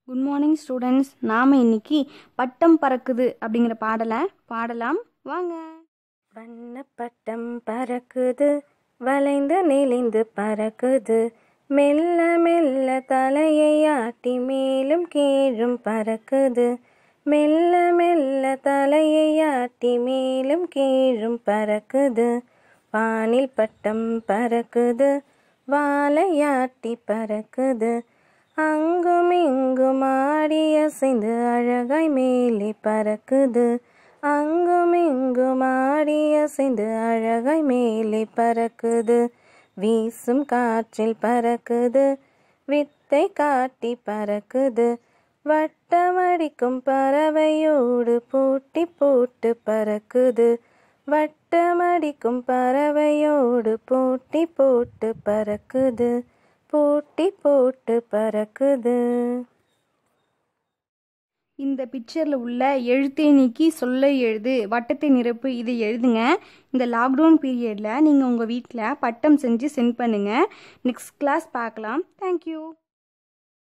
Good morning students. நாம் இன்னைக்கு பட்டம் பறக்குது அப்படிங்கிற பாடலை பாடலாம் வாங்க. வண்ணப்பட்டம் பறக்குது, வளைந்து நெளிந்து பறக்குது, மெல்ல மெல்ல தலையை ஆட்டி மேலும் கீழும் பறக்குது, மெல்ல மெல்ல தலையை ஆட்டி மேலும் கீழும் பறக்குது. வானில் பட்டம் பறக்குது, வாலையாட்டி பறக்குது, அங்கும் இங்கும் ஆடி அசைந்து அழகாய் மேலே பறக்குது, அங்கும் இங்கும் ஆடி அசைந்து அழகாய் மேலே பறக்குது. வீசும் காற்றில் பறக்குது, வித்தை காட்டி பறக்குது, வட்டமடிக்கும் பறவையோடு போட்டி போட்டு பறக்குது, வட்டமடிக்கும் பறவையோடு போட்டி போட்டு பறக்குது, போட்டி போட்டு பறக்குது. இந்த பிக்சரில் உள்ள எழுத்தை நீக்கி சொல்ல எழுது, வட்டத்தை நிரப்பு, இதை எழுதுங்க. இந்த லாக்டவுன் பீரியடில் நீங்கள் உங்கள் வீட்டில் பட்டம் செஞ்சு சென்ட் பண்ணுங்கள். நெக்ஸ்ட் கிளாஸ் பார்க்கலாம். தேங்க்யூ.